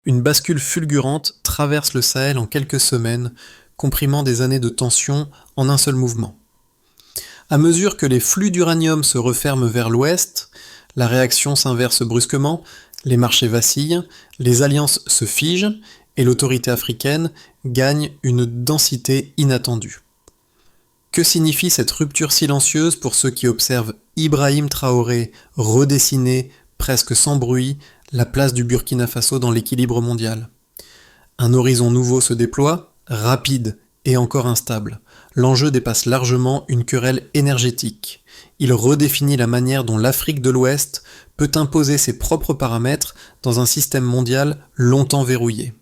Une bascule fulgurante traverse le Sahel en quelques semaines, comprimant des années de tension en un seul mouvement. À mesure que les flux d'uranium se referment vers l'ouest, la réaction s'inverse brusquement, les marchés vacillent, les alliances se figent et l'autorité africaine gagne une densité inattendue. Que signifie cette rupture silencieuse pour ceux qui observent Ibrahim Traoré redessiner, presque sans bruit, la place du Burkina Faso dans l'équilibre mondial? Un horizon nouveau se déploie, rapide et encore instable. L'enjeu dépasse largement une querelle énergétique. Il redéfinit la manière dont l'Afrique de l'Ouest peut imposer ses propres paramètres dans un système mondial longtemps verrouillé.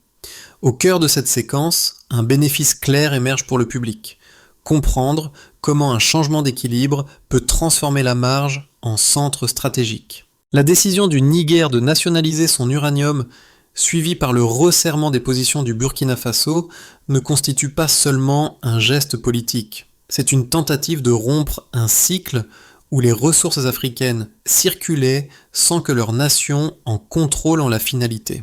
Au cœur de cette séquence, un bénéfice clair émerge pour le public. Comprendre comment un changement d'équilibre peut transformer la marge en centre stratégique. La décision du Niger de nationaliser son uranium, suivie par le resserrement des positions du Burkina Faso, ne constitue pas seulement un geste politique. C'est une tentative de rompre un cycle où les ressources africaines circulaient sans que leur nation en contrôle la finalité.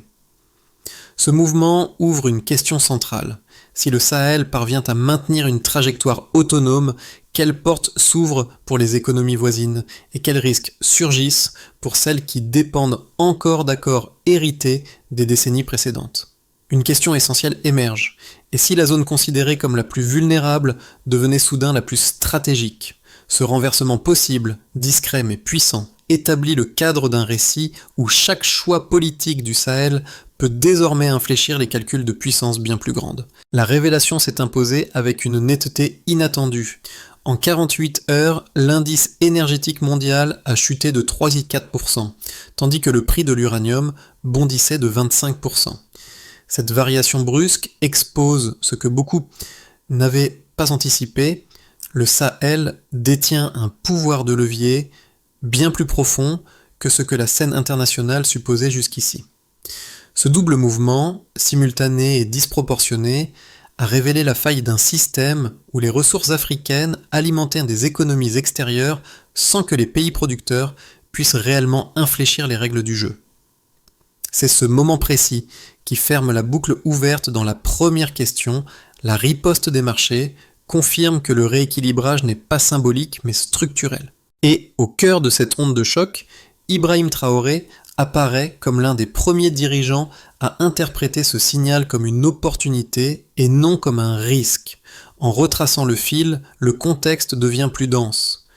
Ce mouvement ouvre une question centrale. Si le Sahel parvient à maintenir une trajectoire autonome, quelles portes s'ouvrent pour les économies voisines et quels risques surgissent pour celles qui dépendent encore d'accords hérités des décennies précédentes? Une question essentielle émerge. Et si la zone considérée comme la plus vulnérable devenait soudain la plus stratégique? Ce renversement possible, discret mais puissant, établit le cadre d'un récit où chaque choix politique du Sahel peut désormais infléchir les calculs de puissance bien plus grande. La révélation s'est imposée avec une netteté inattendue. En 48 heures, l'indice énergétique mondial a chuté de 3,4%, tandis que le prix de l'uranium bondissait de 25%. Cette variation brusque expose ce que beaucoup n'avaient pas anticipé. Le Sahel détient un pouvoir de levier bien plus profond que ce que la scène internationale supposait jusqu'ici. Ce double mouvement, simultané et disproportionné, a révélé la faille d'un système où les ressources africaines alimentaient des économies extérieures sans que les pays producteurs puissent réellement infléchir les règles du jeu. C'est ce moment précis qui ferme la boucle ouverte dans la première question. La riposte des marchés confirme que le rééquilibrage n'est pas symbolique mais structurel. Et au cœur de cette onde de choc, Ibrahim Traoré apparaît comme l'un des premiers dirigeants à interpréter ce signal comme une opportunité et non comme un risque. En retraçant le fil, le contexte devient plus dense.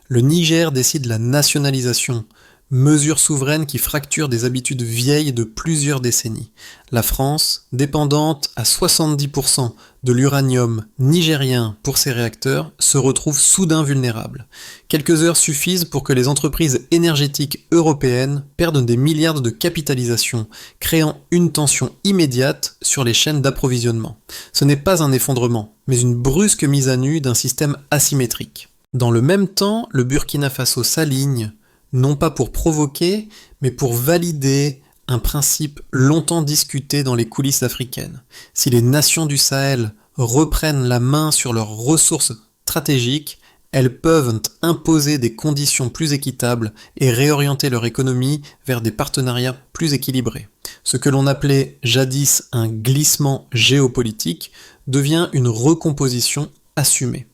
Le Niger décide la nationalisation, mesure souveraine qui fracture des habitudes vieilles de plusieurs décennies. La France, dépendante à 70% de l'uranium nigérien pour ses réacteurs, se retrouve soudain vulnérable. Quelques heures suffisent pour que les entreprises énergétiques européennes perdent des milliards de capitalisation, créant une tension immédiate sur les chaînes d'approvisionnement. Ce n'est pas un effondrement, mais une brusque mise à nu d'un système asymétrique. Dans le même temps, le Burkina Faso s'aligne, non pas pour provoquer, mais pour valider un principe longtemps discuté dans les coulisses africaines. Si les nations du Sahel reprennent la main sur leurs ressources stratégiques, elles peuvent imposer des conditions plus équitables et réorienter leur économie vers des partenariats plus équilibrés. Ce que l'on appelait jadis un glissement géopolitique devient une recomposition assumée.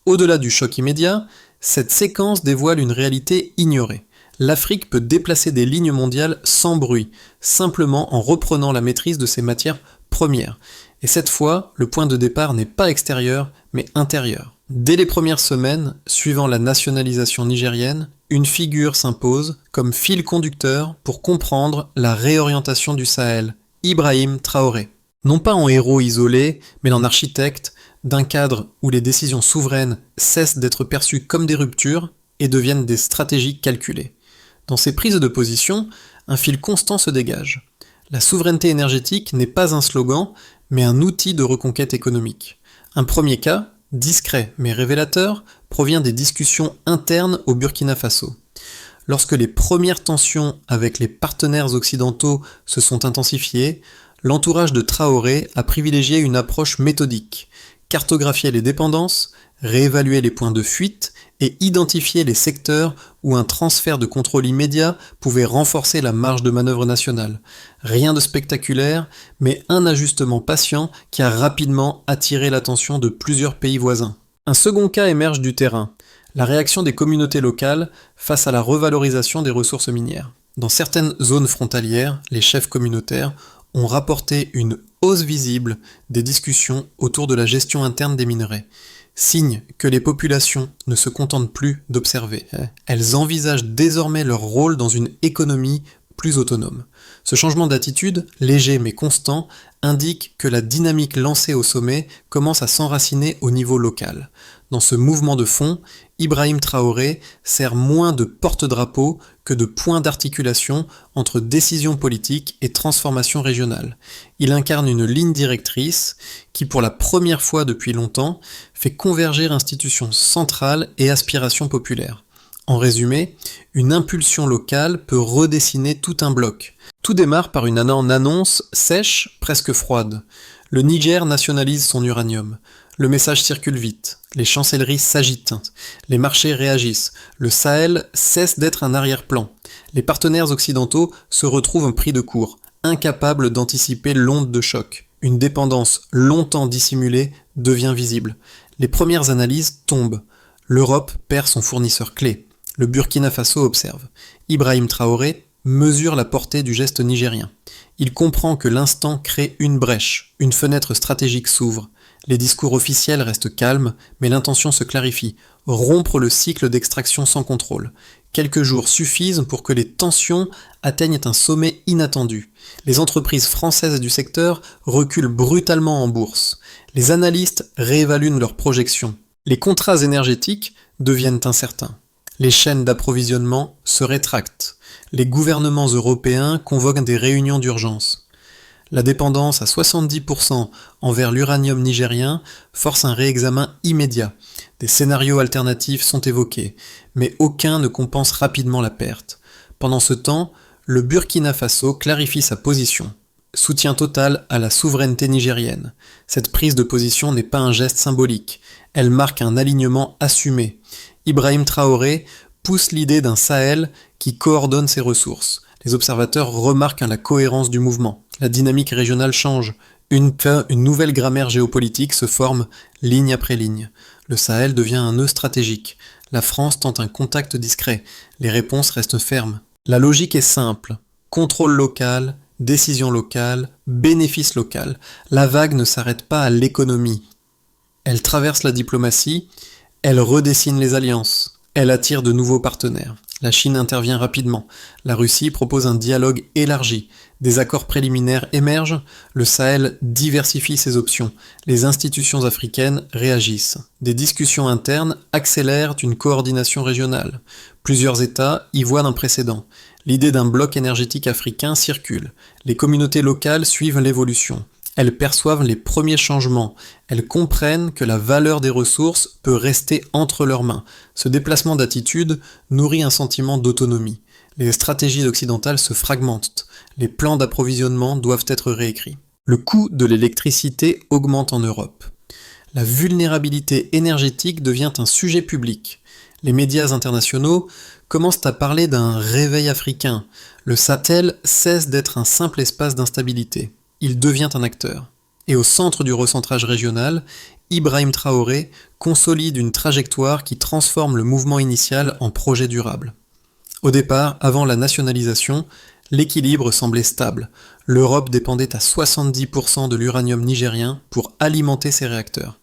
Au-delà du choc immédiat, cette séquence dévoile une réalité ignorée. L'Afrique peut déplacer des lignes mondiales sans bruit, simplement en reprenant la maîtrise de ses matières premières. Et cette fois, le point de départ n'est pas extérieur, mais intérieur. Dès les premières semaines, suivant la nationalisation nigérienne, une figure s'impose comme fil conducteur pour comprendre la réorientation du Sahel, Ibrahim Traoré. Non pas en héros isolé, mais en architecte, d'un cadre où les décisions souveraines cessent d'être perçues comme des ruptures et deviennent des stratégies calculées. Dans ces prises de position, un fil constant se dégage. La souveraineté énergétique n'est pas un slogan, mais un outil de reconquête économique. Un premier cas, discret mais révélateur, provient des discussions internes au Burkina Faso. Lorsque les premières tensions avec les partenaires occidentaux se sont intensifiées, l'entourage de Traoré a privilégié une approche méthodique. Cartographier les dépendances, réévaluer les points de fuite et identifier les secteurs où un transfert de contrôle immédiat pouvait renforcer la marge de manœuvre nationale. Rien de spectaculaire, mais un ajustement patient qui a rapidement attiré l'attention de plusieurs pays voisins. Un second cas émerge du terrain, la réaction des communautés locales face à la revalorisation des ressources minières. Dans certaines zones frontalières, les chefs communautaires ont rapporté une hausse visible des discussions autour de la gestion interne des minerais, signe que les populations ne se contentent plus d'observer. Elles envisagent désormais leur rôle dans une économie plus autonome. Ce changement d'attitude, léger mais constant, indique que la dynamique lancée au sommet commence à s'enraciner au niveau local. Dans ce mouvement de fond, Ibrahim Traoré sert moins de porte-drapeau que de point d'articulation entre décisions politiques et transformation régionale. Il incarne une ligne directrice qui, pour la première fois depuis longtemps, fait converger institutions centrales et aspirations populaires. En résumé, une impulsion locale peut redessiner tout un bloc. Tout démarre par une annonce sèche, presque froide. Le Niger nationalise son uranium. Le message circule vite, les chancelleries s'agitent, les marchés réagissent, le Sahel cesse d'être un arrière-plan. Les partenaires occidentaux se retrouvent pris de court, incapables d'anticiper l'onde de choc. Une dépendance longtemps dissimulée devient visible. Les premières analyses tombent. L'Europe perd son fournisseur clé. Le Burkina Faso observe. Ibrahim Traoré mesure la portée du geste nigérien. Il comprend que l'instant crée une brèche, une fenêtre stratégique s'ouvre. Les discours officiels restent calmes, mais l'intention se clarifie. Rompre le cycle d'extraction sans contrôle. Quelques jours suffisent pour que les tensions atteignent un sommet inattendu. Les entreprises françaises du secteur reculent brutalement en bourse. Les analystes réévaluent leurs projections. Les contrats énergétiques deviennent incertains. Les chaînes d'approvisionnement se rétractent. Les gouvernements européens convoquent des réunions d'urgence. La dépendance à 70% envers l'uranium nigérien force un réexamen immédiat. Des scénarios alternatifs sont évoqués, mais aucun ne compense rapidement la perte. Pendant ce temps, le Burkina Faso clarifie sa position. Soutien total à la souveraineté nigérienne. Cette prise de position n'est pas un geste symbolique, elle marque un alignement assumé. Ibrahim Traoré pousse l'idée d'un Sahel qui coordonne ses ressources. Les observateurs remarquent la cohérence du mouvement. La dynamique régionale change. Une nouvelle grammaire géopolitique se forme ligne après ligne. Le Sahel devient un nœud stratégique. La France tente un contact discret. Les réponses restent fermes. La logique est simple. Contrôle local, décision locale, bénéfice local. La vague ne s'arrête pas à l'économie. Elle traverse la diplomatie, elle redessine les alliances, elle attire de nouveaux partenaires. La Chine intervient rapidement. La Russie propose un dialogue élargi. Des accords préliminaires émergent. Le Sahel diversifie ses options. Les institutions africaines réagissent. Des discussions internes accélèrent une coordination régionale. Plusieurs États y voient un précédent. L'idée d'un bloc énergétique africain circule. Les communautés locales suivent l'évolution. Elles perçoivent les premiers changements. Elles comprennent que la valeur des ressources peut rester entre leurs mains. Ce déplacement d'attitude nourrit un sentiment d'autonomie. Les stratégies occidentales se fragmentent. Les plans d'approvisionnement doivent être réécrits. Le coût de l'électricité augmente en Europe. La vulnérabilité énergétique devient un sujet public. Les médias internationaux commencent à parler d'un réveil africain. Le Sahel cesse d'être un simple espace d'instabilité. Il devient un acteur. Et au centre du recentrage régional, Ibrahim Traoré consolide une trajectoire qui transforme le mouvement initial en projet durable. Au départ, avant la nationalisation, l'équilibre semblait stable. L'Europe dépendait à 70% de l'uranium nigérien pour alimenter ses réacteurs.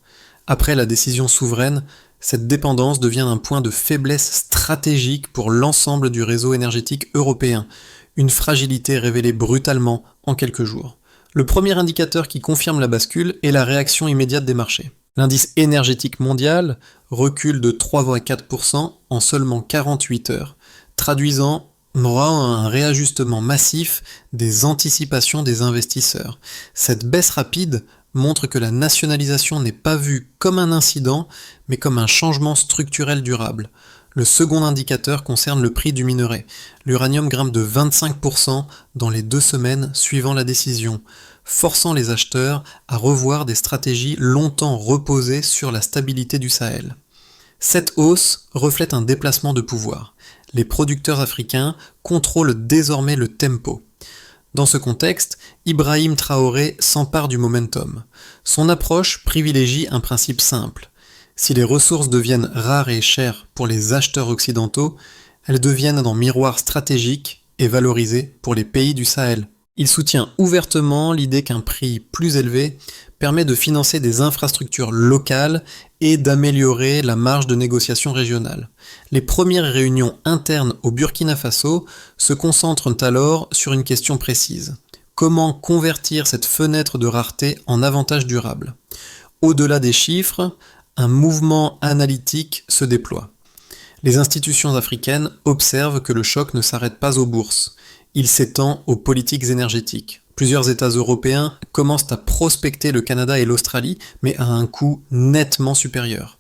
Après la décision souveraine, cette dépendance devient un point de faiblesse stratégique pour l'ensemble du réseau énergétique européen, une fragilité révélée brutalement en quelques jours. Le premier indicateur qui confirme la bascule est la réaction immédiate des marchés. L'indice énergétique mondial recule de 3,4% en seulement 48 heures, traduisant un réajustement massif des anticipations des investisseurs. Cette baisse rapide montre que la nationalisation n'est pas vue comme un incident, mais comme un changement structurel durable. Le second indicateur concerne le prix du minerai. L'uranium grimpe de 25% dans les 2 semaines suivant la décision, forçant les acheteurs à revoir des stratégies longtemps reposées sur la stabilité du Sahel. Cette hausse reflète un déplacement de pouvoir. Les producteurs africains contrôlent désormais le tempo. Dans ce contexte, Ibrahim Traoré s'empare du momentum. Son approche privilégie un principe simple. Si les ressources deviennent rares et chères pour les acheteurs occidentaux, elles deviennent en miroir stratégique et valorisées pour les pays du Sahel. Il soutient ouvertement l'idée qu'un prix plus élevé permet de financer des infrastructures locales et d'améliorer la marge de négociation régionale. Les premières réunions internes au Burkina Faso se concentrent alors sur une question précise. Comment convertir cette fenêtre de rareté en avantage durable ? Au-delà des chiffres, un mouvement analytique se déploie. Les institutions africaines observent que le choc ne s'arrête pas aux bourses. Il s'étend aux politiques énergétiques. Plusieurs États européens commencent à prospecter le Canada et l'Australie, mais à un coût nettement supérieur.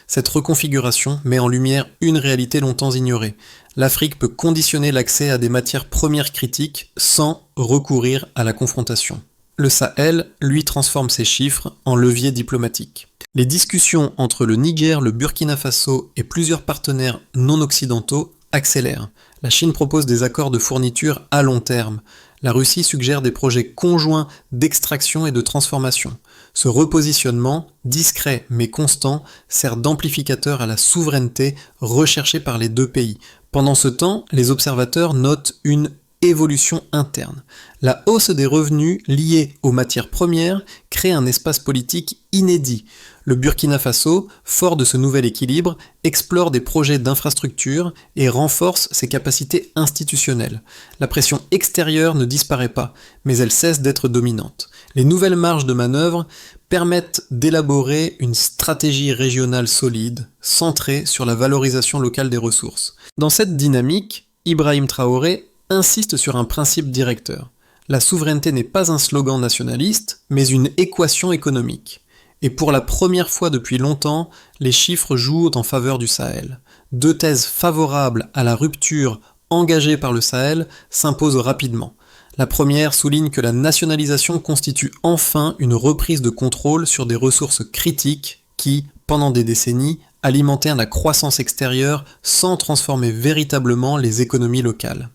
Cette reconfiguration met en lumière une réalité longtemps ignorée. L'Afrique peut conditionner l'accès à des matières premières critiques sans recourir à la confrontation. Le Sahel, lui, transforme ces chiffres en levier diplomatique. Les discussions entre le Niger, le Burkina Faso et plusieurs partenaires non occidentaux accélèrent. La Chine propose des accords de fourniture à long terme. La Russie suggère des projets conjoints d'extraction et de transformation. Ce repositionnement, discret mais constant, sert d'amplificateur à la souveraineté recherchée par les deux pays. Pendant ce temps, les observateurs notent une évolution interne. La hausse des revenus liés aux matières premières crée un espace politique inédit. Le Burkina Faso, fort de ce nouvel équilibre, explore des projets d'infrastructure et renforce ses capacités institutionnelles. La pression extérieure ne disparaît pas, mais elle cesse d'être dominante. Les nouvelles marges de manœuvre permettent d'élaborer une stratégie régionale solide, centrée sur la valorisation locale des ressources. Dans cette dynamique, Ibrahim Traoré insiste sur un principe directeur. La souveraineté n'est pas un slogan nationaliste, mais une équation économique. Et pour la première fois depuis longtemps, les chiffres jouent en faveur du Sahel. Deux thèses favorables à la rupture engagée par le Sahel s'imposent rapidement. La première souligne que la nationalisation constitue enfin une reprise de contrôle sur des ressources critiques qui, pendant des décennies, alimentaient la croissance extérieure sans transformer véritablement les économies locales.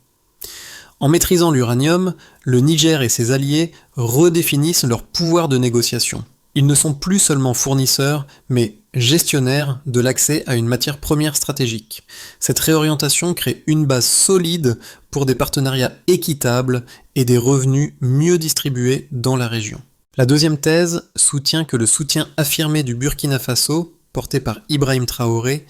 En maîtrisant l'uranium, le Niger et ses alliés redéfinissent leur pouvoir de négociation. Ils ne sont plus seulement fournisseurs, mais gestionnaires de l'accès à une matière première stratégique. Cette réorientation crée une base solide pour des partenariats équitables et des revenus mieux distribués dans la région. La deuxième thèse soutient que le soutien affirmé du Burkina Faso, porté par Ibrahim Traoré,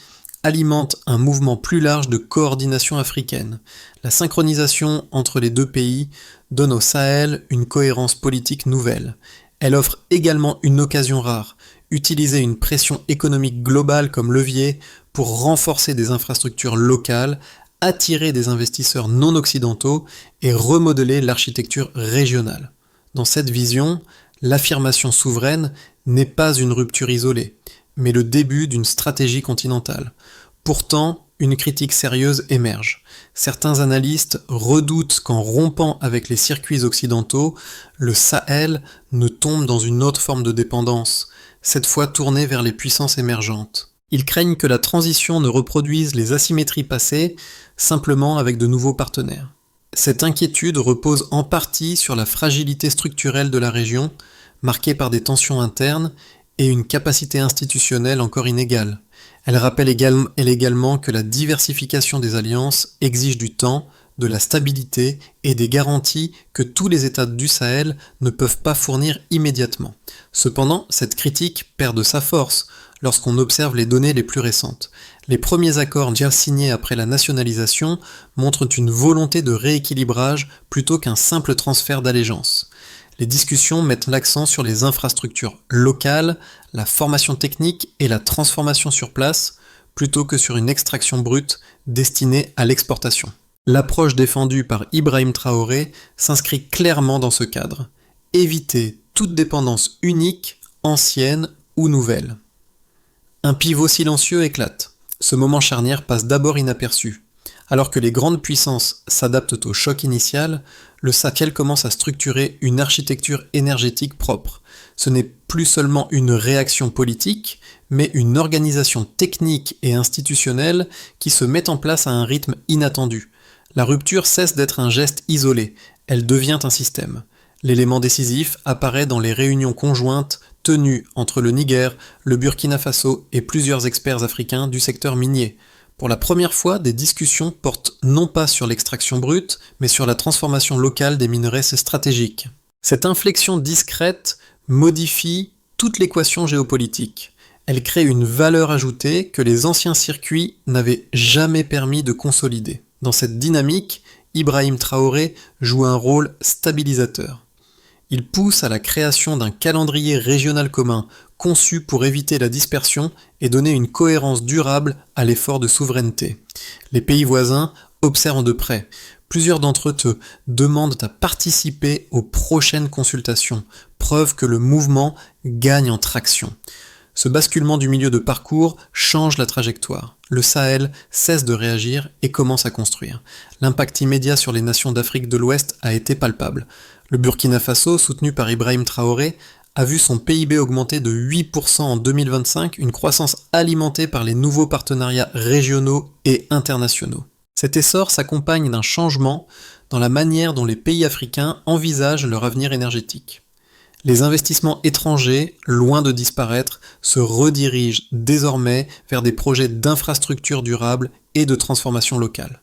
alimente un mouvement plus large de coordination africaine. La synchronisation entre les deux pays donne au Sahel une cohérence politique nouvelle. Elle offre également une occasion rare, utiliser une pression économique globale comme levier pour renforcer des infrastructures locales, attirer des investisseurs non occidentaux et remodeler l'architecture régionale. Dans cette vision, l'affirmation souveraine n'est pas une rupture isolée, mais le début d'une stratégie continentale. Pourtant, une critique sérieuse émerge. Certains analystes redoutent qu'en rompant avec les circuits occidentaux, le Sahel ne tombe dans une autre forme de dépendance, cette fois tournée vers les puissances émergentes. Ils craignent que la transition ne reproduise les asymétries passées, simplement avec de nouveaux partenaires. Cette inquiétude repose en partie sur la fragilité structurelle de la région, marquée par des tensions internes et une capacité institutionnelle encore inégale. Elle rappelle également que la diversification des alliances exige du temps, de la stabilité et des garanties que tous les États du Sahel ne peuvent pas fournir immédiatement. Cependant, cette critique perd de sa force lorsqu'on observe les données les plus récentes. Les premiers accords déjà signés après la nationalisation montrent une volonté de rééquilibrage plutôt qu'un simple transfert d'allégeance. Les discussions mettent l'accent sur les infrastructures locales, la formation technique et la transformation sur place, plutôt que sur une extraction brute destinée à l'exportation. L'approche défendue par Ibrahim Traoré s'inscrit clairement dans ce cadre. Éviter toute dépendance unique, ancienne ou nouvelle. Un pivot silencieux éclate. Ce moment charnière passe d'abord inaperçu. Alors que les grandes puissances s'adaptent au choc initial, le Sahel commence à structurer une architecture énergétique propre. Ce n'est plus seulement une réaction politique, mais une organisation technique et institutionnelle qui se met en place à un rythme inattendu. La rupture cesse d'être un geste isolé, elle devient un système. L'élément décisif apparaît dans les réunions conjointes tenues entre le Niger, le Burkina Faso et plusieurs experts africains du secteur minier. Pour la première fois, des discussions portent non pas sur l'extraction brute, mais sur la transformation locale des minerais stratégiques. Cette inflexion discrète modifie toute l'équation géopolitique. Elle crée une valeur ajoutée que les anciens circuits n'avaient jamais permis de consolider. Dans cette dynamique, Ibrahim Traoré joue un rôle stabilisateur. Il pousse à la création d'un calendrier régional commun, conçu pour éviter la dispersion et donner une cohérence durable à l'effort de souveraineté. Les pays voisins observent de près. Plusieurs d'entre eux te demandent à participer aux prochaines consultations, preuve que le mouvement gagne en traction. Ce basculement du milieu de parcours change la trajectoire. Le Sahel cesse de réagir et commence à construire. L'impact immédiat sur les nations d'Afrique de l'Ouest a été palpable. Le Burkina Faso, soutenu par Ibrahim Traoré, a vu son PIB augmenter de 8% en 2025, une croissance alimentée par les nouveaux partenariats régionaux et internationaux. Cet essor s'accompagne d'un changement dans la manière dont les pays africains envisagent leur avenir énergétique. Les investissements étrangers, loin de disparaître, se redirigent désormais vers des projets d'infrastructures durables et de transformation locale.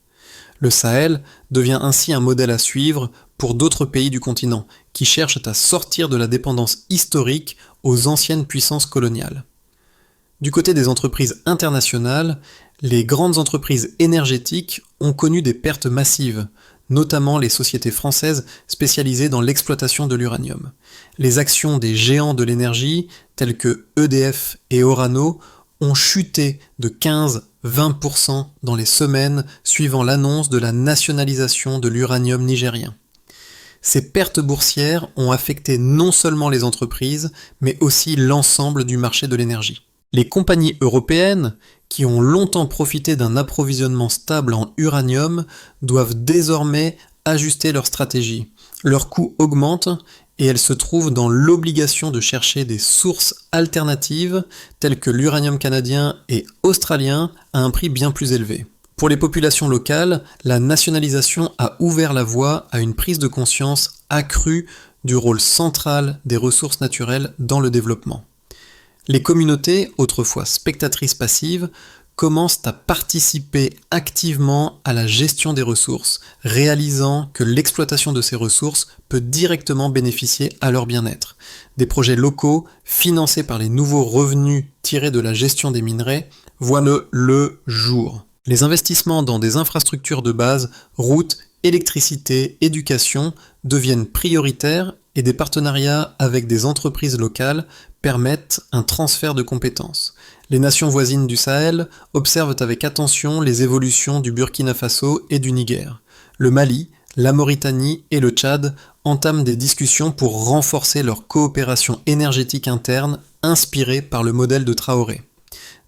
Le Sahel devient ainsi un modèle à suivre pour d'autres pays du continent, qui cherchent à sortir de la dépendance historique aux anciennes puissances coloniales. Du côté des entreprises internationales, les grandes entreprises énergétiques ont connu des pertes massives, notamment les sociétés françaises spécialisées dans l'exploitation de l'uranium. Les actions des géants de l'énergie, tels que EDF et Orano, ont chuté de 15-20% dans les semaines suivant l'annonce de la nationalisation de l'uranium nigérien. Ces pertes boursières ont affecté non seulement les entreprises, mais aussi l'ensemble du marché de l'énergie. Les compagnies européennes, qui ont longtemps profité d'un approvisionnement stable en uranium, doivent désormais ajuster leur stratégie. Leurs coûts augmentent et elles se trouvent dans l'obligation de chercher des sources alternatives, telles que l'uranium canadien et australien, à un prix bien plus élevé. Pour les populations locales, la nationalisation a ouvert la voie à une prise de conscience accrue du rôle central des ressources naturelles dans le développement. Les communautés, autrefois spectatrices passives, commencent à participer activement à la gestion des ressources, réalisant que l'exploitation de ces ressources peut directement bénéficier à leur bien-être. Des projets locaux, financés par les nouveaux revenus tirés de la gestion des minerais, voient le jour. Les investissements dans des infrastructures de base, routes, électricité, éducation, deviennent prioritaires et des partenariats avec des entreprises locales permettent un transfert de compétences. Les nations voisines du Sahel observent avec attention les évolutions du Burkina Faso et du Niger. Le Mali, la Mauritanie et le Tchad entament des discussions pour renforcer leur coopération énergétique interne inspirée par le modèle de Traoré.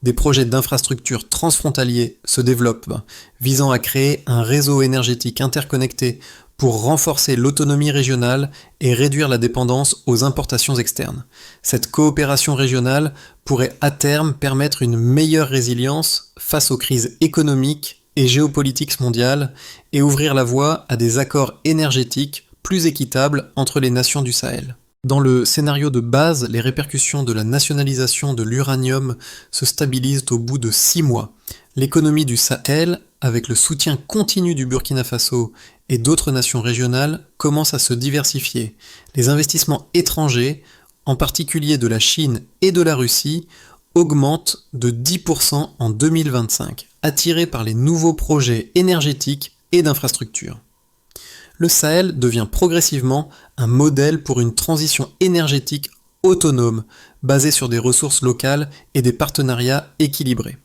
Des projets d'infrastructures transfrontaliers se développent, visant à créer un réseau énergétique interconnecté pour renforcer l'autonomie régionale et réduire la dépendance aux importations externes. Cette coopération régionale pourrait à terme permettre une meilleure résilience face aux crises économiques et géopolitiques mondiales et ouvrir la voie à des accords énergétiques plus équitables entre les nations du Sahel. Dans le scénario de base, les répercussions de la nationalisation de l'uranium se stabilisent au bout de 6 mois. L'économie du Sahel, avec le soutien continu du Burkina Faso et d'autres nations régionales, commence à se diversifier. Les investissements étrangers, en particulier de la Chine et de la Russie, augmentent de 10% en 2025, attirés par les nouveaux projets énergétiques et d'infrastructures. Le Sahel devient progressivement un modèle pour une transition énergétique autonome, basée sur des ressources locales et des partenariats équilibrés.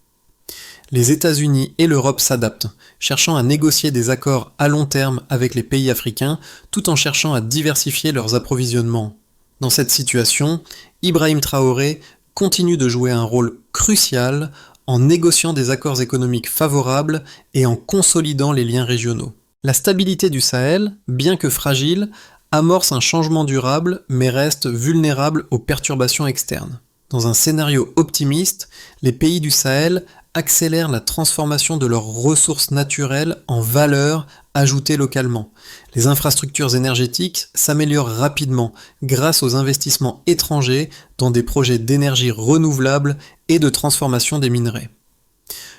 Les États-Unis et l'Europe s'adaptent, cherchant à négocier des accords à long terme avec les pays africains, tout en cherchant à diversifier leurs approvisionnements. Dans cette situation, Ibrahim Traoré continue de jouer un rôle crucial en négociant des accords économiques favorables et en consolidant les liens régionaux. La stabilité du Sahel, bien que fragile, amorce un changement durable mais reste vulnérable aux perturbations externes. Dans un scénario optimiste, les pays du Sahel accélèrent la transformation de leurs ressources naturelles en valeur ajoutée localement. Les infrastructures énergétiques s'améliorent rapidement grâce aux investissements étrangers dans des projets d'énergie renouvelable et de transformation des minerais.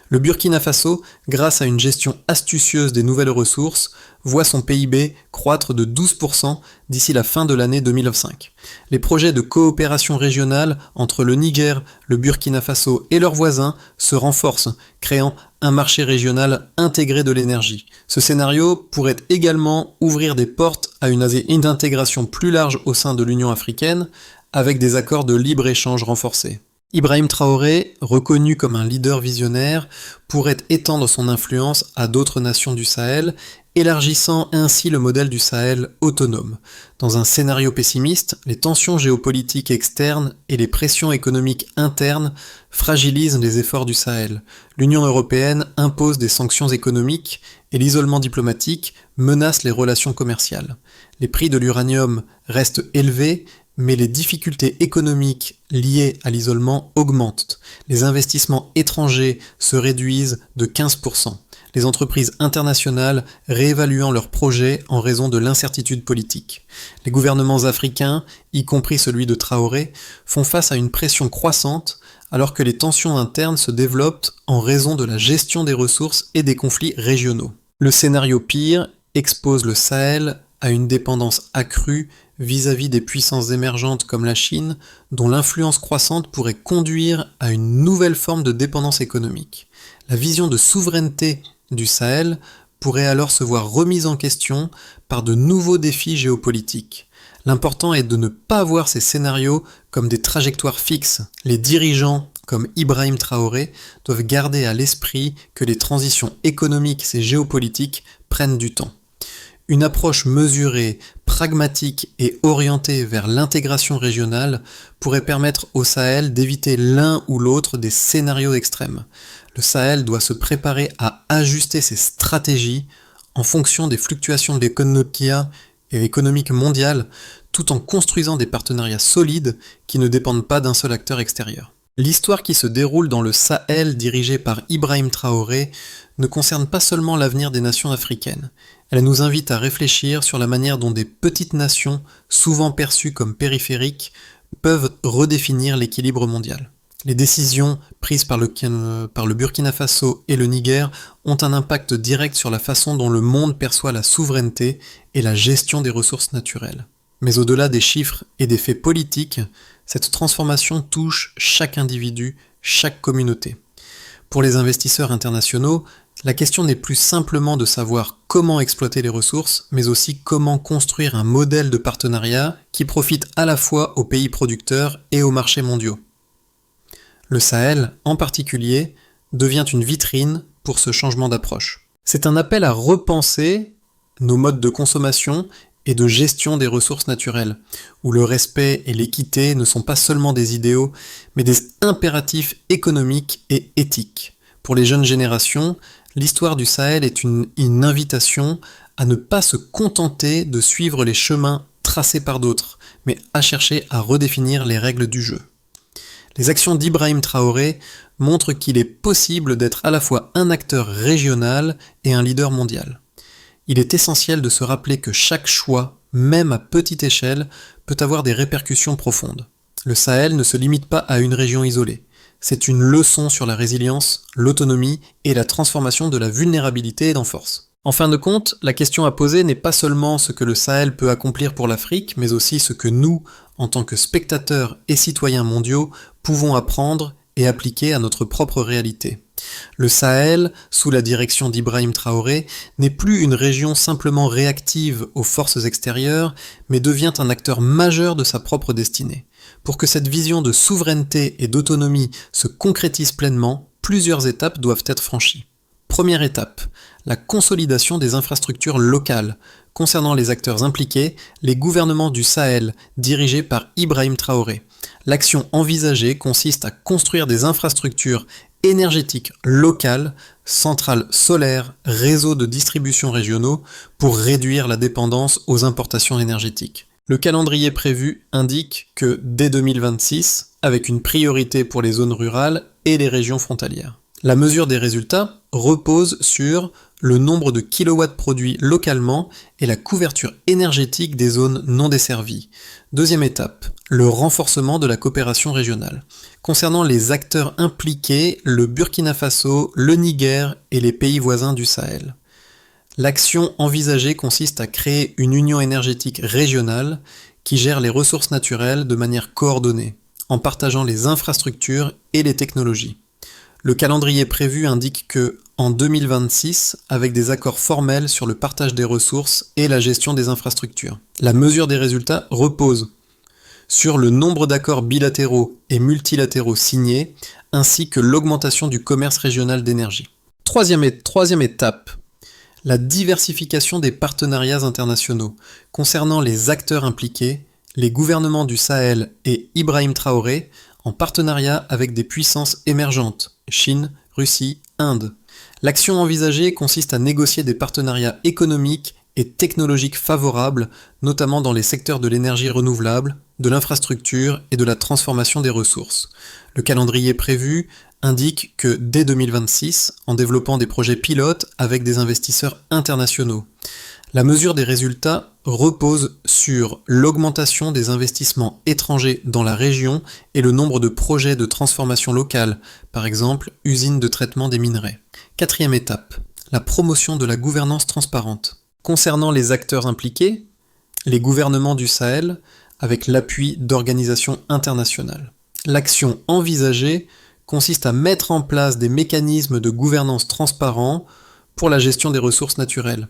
Le Burkina Faso, grâce à une gestion astucieuse des nouvelles ressources, voit son PIB croître de 12% d'ici la fin de l'année 2005. Les projets de coopération régionale entre le Niger, le Burkina Faso et leurs voisins se renforcent, créant un marché régional intégré de l'énergie. Ce scénario pourrait également ouvrir des portes à une intégration plus large au sein de l'Union africaine, avec des accords de libre-échange renforcés. Ibrahim Traoré, reconnu comme un leader visionnaire, pourrait étendre son influence à d'autres nations du Sahel, élargissant ainsi le modèle du Sahel autonome. Dans un scénario pessimiste, les tensions géopolitiques externes et les pressions économiques internes fragilisent les efforts du Sahel. L'Union européenne impose des sanctions économiques et l'isolement diplomatique menace les relations commerciales. Les prix de l'uranium restent élevés, mais les difficultés économiques liées à l'isolement augmentent. Les investissements étrangers se réduisent de 15%. Les entreprises internationales réévaluant leurs projets en raison de l'incertitude politique. Les gouvernements africains, y compris celui de Traoré, font face à une pression croissante alors que les tensions internes se développent en raison de la gestion des ressources et des conflits régionaux. Le scénario pire expose le Sahel à une dépendance accrue vis-à-vis des puissances émergentes comme la Chine, dont l'influence croissante pourrait conduire à une nouvelle forme de dépendance économique. La vision de souveraineté du Sahel pourrait alors se voir remise en question par de nouveaux défis géopolitiques. L'important est de ne pas voir ces scénarios comme des trajectoires fixes. Les dirigeants, comme Ibrahim Traoré, doivent garder à l'esprit que les transitions économiques et géopolitiques prennent du temps. Une approche mesurée, pragmatique et orientée vers l'intégration régionale pourrait permettre au Sahel d'éviter l'un ou l'autre des scénarios extrêmes. Le Sahel doit se préparer à ajuster ses stratégies en fonction des fluctuations de l'économique mondiale, tout en construisant des partenariats solides qui ne dépendent pas d'un seul acteur extérieur. L'histoire qui se déroule dans le Sahel dirigé par Ibrahim Traoré ne concerne pas seulement l'avenir des nations africaines. Elle nous invite à réfléchir sur la manière dont des petites nations, souvent perçues comme périphériques, peuvent redéfinir l'équilibre mondial. Les décisions prises par le Burkina Faso et le Niger ont un impact direct sur la façon dont le monde perçoit la souveraineté et la gestion des ressources naturelles. Mais au-delà des chiffres et des faits politiques, cette transformation touche chaque individu, chaque communauté. Pour les investisseurs internationaux, la question n'est plus simplement de savoir comment exploiter les ressources, mais aussi comment construire un modèle de partenariat qui profite à la fois aux pays producteurs et aux marchés mondiaux. Le Sahel, en particulier, devient une vitrine pour ce changement d'approche. C'est un appel à repenser nos modes de consommation et de gestion des ressources naturelles, où le respect et l'équité ne sont pas seulement des idéaux, mais des impératifs économiques et éthiques. Pour les jeunes générations, l'histoire du Sahel est une invitation à ne pas se contenter de suivre les chemins tracés par d'autres, mais à chercher à redéfinir les règles du jeu. Les actions d'Ibrahim Traoré montrent qu'il est possible d'être à la fois un acteur régional et un leader mondial. Il est essentiel de se rappeler que chaque choix, même à petite échelle, peut avoir des répercussions profondes. Le Sahel ne se limite pas à une région isolée. C'est une leçon sur la résilience, l'autonomie et la transformation de la vulnérabilité en force. En fin de compte, la question à poser n'est pas seulement ce que le Sahel peut accomplir pour l'Afrique, mais aussi ce que nous, en tant que spectateurs et citoyens mondiaux, pouvons apprendre et appliquer à notre propre réalité. Le Sahel, sous la direction d'Ibrahim Traoré, n'est plus une région simplement réactive aux forces extérieures, mais devient un acteur majeur de sa propre destinée. Pour que cette vision de souveraineté et d'autonomie se concrétise pleinement, plusieurs étapes doivent être franchies. Première étape, la consolidation des infrastructures locales. Concernant les acteurs impliqués, les gouvernements du Sahel, dirigés par Ibrahim Traoré. L'action envisagée consiste à construire des infrastructures énergétique locale, centrales solaires, réseaux de distribution régionaux pour réduire la dépendance aux importations énergétiques. Le calendrier prévu indique que dès 2026, avec une priorité pour les zones rurales et les régions frontalières. La mesure des résultats repose sur le nombre de kilowatts produits localement et la couverture énergétique des zones non desservies. Deuxième étape, le renforcement de la coopération régionale. Concernant les acteurs impliqués, le Burkina Faso, le Niger et les pays voisins du Sahel. L'action envisagée consiste à créer une union énergétique régionale qui gère les ressources naturelles de manière coordonnée, en partageant les infrastructures et les technologies. Le calendrier prévu indique que, en 2026, avec des accords formels sur le partage des ressources et la gestion des infrastructures. La mesure des résultats repose sur le nombre d'accords bilatéraux et multilatéraux signés, ainsi que l'augmentation du commerce régional d'énergie. Troisième étape, la diversification des partenariats internationaux. Concernant les acteurs impliqués, les gouvernements du Sahel et Ibrahim Traoré, en partenariat avec des puissances émergentes, Chine, Russie, Inde. L'action envisagée consiste à négocier des partenariats économiques et technologiques favorables, notamment dans les secteurs de l'énergie renouvelable, de l'infrastructure et de la transformation des ressources. Le calendrier prévu indique que dès 2026, en développant des projets pilotes avec des investisseurs internationaux. La mesure des résultats repose sur l'augmentation des investissements étrangers dans la région et le nombre de projets de transformation locale, par exemple usines de traitement des minerais. Quatrième étape, la promotion de la gouvernance transparente. Concernant les acteurs impliqués, les gouvernements du Sahel, avec l'appui d'organisations internationales. L'action envisagée consiste à mettre en place des mécanismes de gouvernance transparents pour la gestion des ressources naturelles,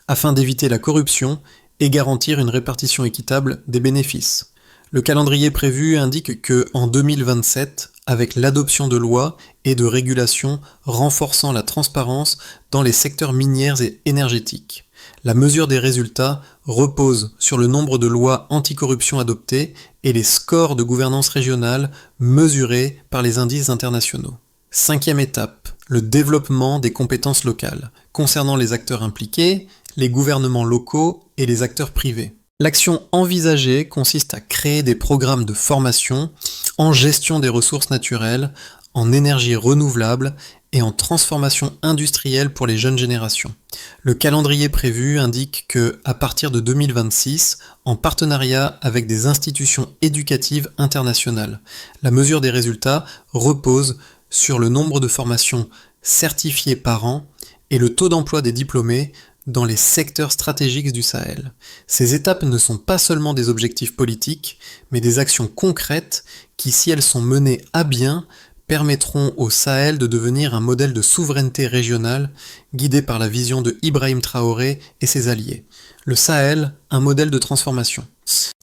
afin d'éviter la corruption et garantir une répartition équitable des bénéfices. Le calendrier prévu indique que, en 2027, avec l'adoption de lois et de régulations renforçant la transparence dans les secteurs miniers et énergétiques. La mesure des résultats repose sur le nombre de lois anticorruption adoptées et les scores de gouvernance régionale mesurés par les indices internationaux. Cinquième étape, le développement des compétences locales, concernant les acteurs impliqués, les gouvernements locaux et les acteurs privés. L'action envisagée consiste à créer des programmes de formation en gestion des ressources naturelles, en énergie renouvelable et en transformation industrielle pour les jeunes générations. Le calendrier prévu indique que, à partir de 2026, en partenariat avec des institutions éducatives internationales, la mesure des résultats repose sur le nombre de formations certifiées par an et le taux d'emploi des diplômés dans les secteurs stratégiques du Sahel. Ces étapes ne sont pas seulement des objectifs politiques, mais des actions concrètes qui, si elles sont menées à bien, permettront au Sahel de devenir un modèle de souveraineté régionale guidé par la vision de Ibrahim Traoré et ses alliés. Le Sahel, un modèle de transformation.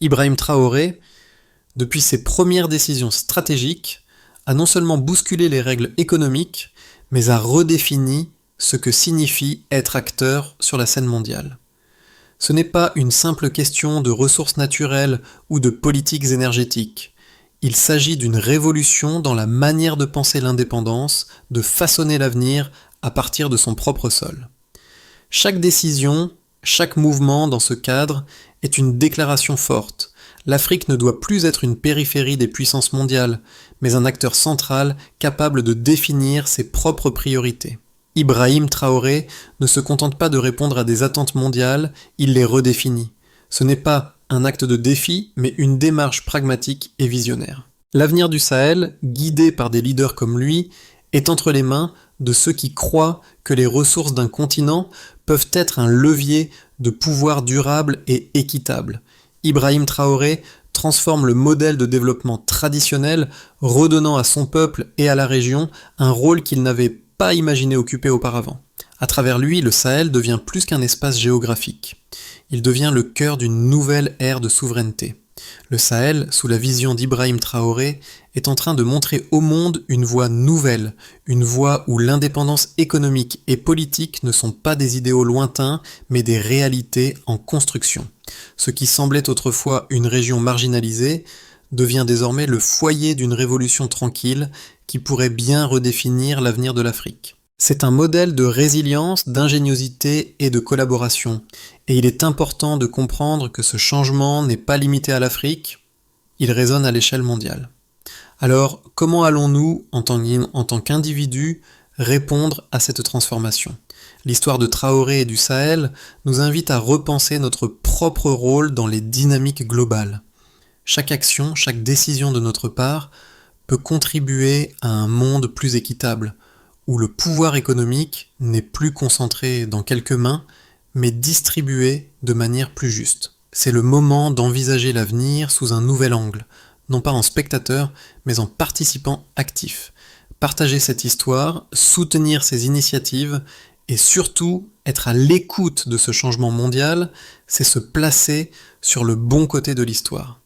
Ibrahim Traoré, depuis ses premières décisions stratégiques, a non seulement bousculé les règles économiques, mais a redéfini ce que signifie être acteur sur la scène mondiale. Ce n'est pas une simple question de ressources naturelles ou de politiques énergétiques. Il s'agit d'une révolution dans la manière de penser l'indépendance, de façonner l'avenir à partir de son propre sol. Chaque décision, chaque mouvement dans ce cadre est une déclaration forte. L'Afrique ne doit plus être une périphérie des puissances mondiales, mais un acteur central capable de définir ses propres priorités. Ibrahim Traoré ne se contente pas de répondre à des attentes mondiales, il les redéfinit. Ce n'est pas un acte de défi, mais une démarche pragmatique et visionnaire. L'avenir du Sahel, guidé par des leaders comme lui, est entre les mains de ceux qui croient que les ressources d'un continent peuvent être un levier de pouvoir durable et équitable. Ibrahim Traoré transforme le modèle de développement traditionnel, redonnant à son peuple et à la région un rôle qu'il n'avait pas imaginé occuper auparavant. À travers lui, le Sahel devient plus qu'un espace géographique. Il devient le cœur d'une nouvelle ère de souveraineté. Le Sahel, sous la vision d'Ibrahim Traoré, est en train de montrer au monde une voie nouvelle, une voie où l'indépendance économique et politique ne sont pas des idéaux lointains, mais des réalités en construction. Ce qui semblait autrefois une région marginalisée devient désormais le foyer d'une révolution tranquille qui pourrait bien redéfinir l'avenir de l'Afrique. C'est un modèle de résilience, d'ingéniosité et de collaboration, et il est important de comprendre que ce changement n'est pas limité à l'Afrique, il résonne à l'échelle mondiale. Alors, comment allons-nous, en tant qu'individus, répondre à cette transformation ? L'histoire de Traoré et du Sahel nous invite à repenser notre propre rôle dans les dynamiques globales. Chaque action, chaque décision de notre part peut contribuer à un monde plus équitable, où le pouvoir économique n'est plus concentré dans quelques mains, mais distribué de manière plus juste. C'est le moment d'envisager l'avenir sous un nouvel angle, non pas en spectateur, mais en participant actif. Partager cette histoire, soutenir ces initiatives, et surtout être à l'écoute de ce changement mondial, c'est se placer sur le bon côté de l'histoire.